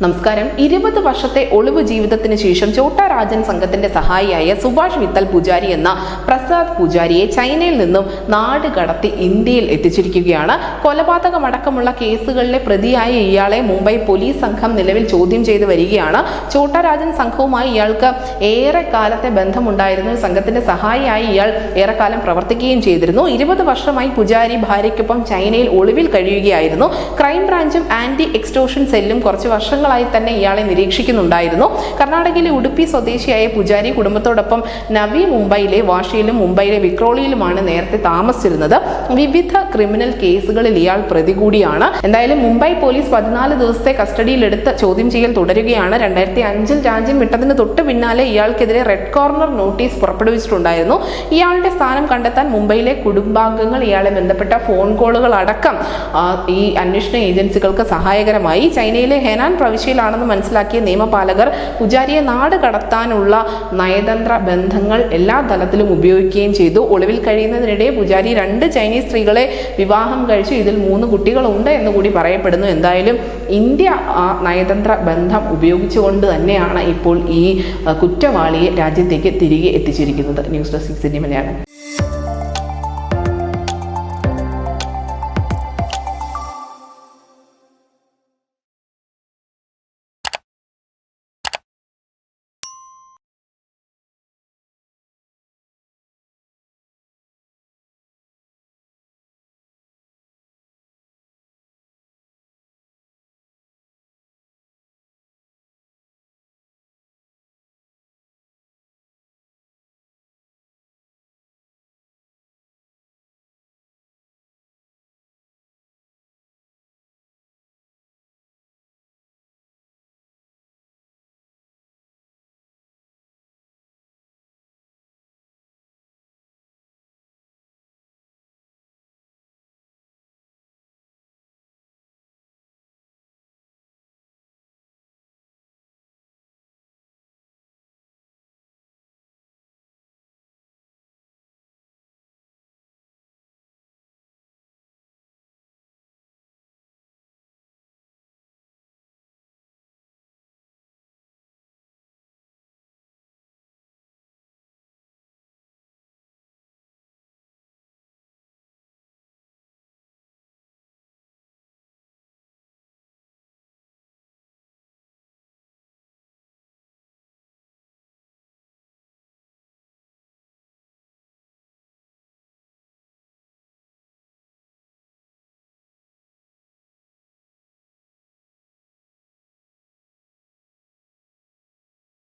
നമസ്കാരം. 20 വർഷത്തെ ഒളിവ് ജീവിതത്തിന് ശേഷം ചോട്ടാ രാജൻ സംഘത്തിന്റെ സഹായിയായ സുഭാഷ് വിത്തൽ പൂജാരി എന്ന പ്രസാദ് പൂജാരിയെ ചൈനയിൽ നിന്നും നാട് കടത്തി ഇന്ത്യയിൽ എത്തിച്ചിരിക്കുകയാണ്. കൊലപാതകമടക്കമുള്ള കേസുകളിലെ പ്രതിയായ ഇയാളെ മുംബൈ പോലീസ് സംഘം നിലവിൽ ചോദ്യം ചെയ്തു വരികയാണ്. ചോട്ടാ രാജൻ സംഘവുമായി ഇയാൾക്ക് ഏറെ കാലത്തെ ബന്ധമുണ്ടായിരുന്നു. സംഘത്തിന്റെ സഹായിയായി ഇയാൾ ഏറെക്കാലം പ്രവർത്തിക്കുകയും ചെയ്തിരുന്നു. 20 വർഷമായി പൂജാരി ഭാര്യയ്ക്കൊപ്പം ചൈനയിൽ ഒളിവിൽ കഴിയുകയായിരുന്നു. ക്രൈംബ്രാഞ്ചും ആന്റി എക്സ്റ്റോഷൻ സെല്ലും കുറച്ച് വർഷങ്ങൾ തന്നെ ഇയാളെ നിരീക്ഷിക്കുന്നുണ്ടായിരുന്നു. കർണാടകയിലെ ഉടുപ്പി സ്വദേശിയായ പൂജാരി കുടുംബത്തോടൊപ്പം നവി മുംബൈയിലെ വാഷിയിലും മുംബൈയിലെ വിക്രോളിയിലുമാണ് നേരത്തെ താമസിച്ചിരുന്നത്. വിവിധ ക്രിമിനൽ കേസുകളിൽ ഇയാൾ പ്രതി കൂടിയാണ്. എന്തായാലും മുംബൈ പോലീസ് 14 ദിവസത്തെ കസ്റ്റഡിയിലെടുത്ത് ചോദ്യം ചെയ്യൽ തുടരുകയാണ്. 2005 രാജ്യം വിട്ടതിന് തൊട്ട് പിന്നാലെ ഇയാൾക്കെതിരെ റെഡ് കോർണർ നോട്ടീസ് പുറപ്പെടുവിച്ചിട്ടുണ്ടായിരുന്നു. ഇയാളുടെ സ്ഥാനം കണ്ടെത്താൻ മുംബൈയിലെ കുടുംബാംഗങ്ങൾ ഇയാളെ ബന്ധപ്പെട്ട ഫോൺ കോളുകൾ അടക്കം ഈ അന്വേഷണ ഏജൻസികൾക്ക് സഹായകരമായി. ചൈനയിലെ ഹെനാൻ പ്രവിശ്യയിലാണെന്ന് മനസ്സിലാക്കിയ നിയമപാലകർ പൂജാരിയെ നാട് കടത്താനുള്ള നയതന്ത്ര ബന്ധങ്ങൾ എല്ലാ തലത്തിലും ഉപയോഗിക്കുകയും ചെയ്തു. ഒളിവിൽ കഴിയുന്നതിനിടെ പൂജാരി 2 ചൈനീസ് സ്ത്രീകളെ വിവാഹം കഴിച്ചു. ഇതിൽ 3 കുട്ടികളുണ്ട് എന്നുകൂടി പറയപ്പെടുന്നു. എന്തായാലും ഇന്ത്യ ആ നയതന്ത്ര ബന്ധം ഉപയോഗിച്ചുകൊണ്ട് തന്നെയാണ് ഇപ്പോൾ ഈ കുറ്റവാളിയെ രാജ്യത്തേക്ക് തിരികെ എത്തിച്ചിരിക്കുന്നത്. News desk 6 Malayalam.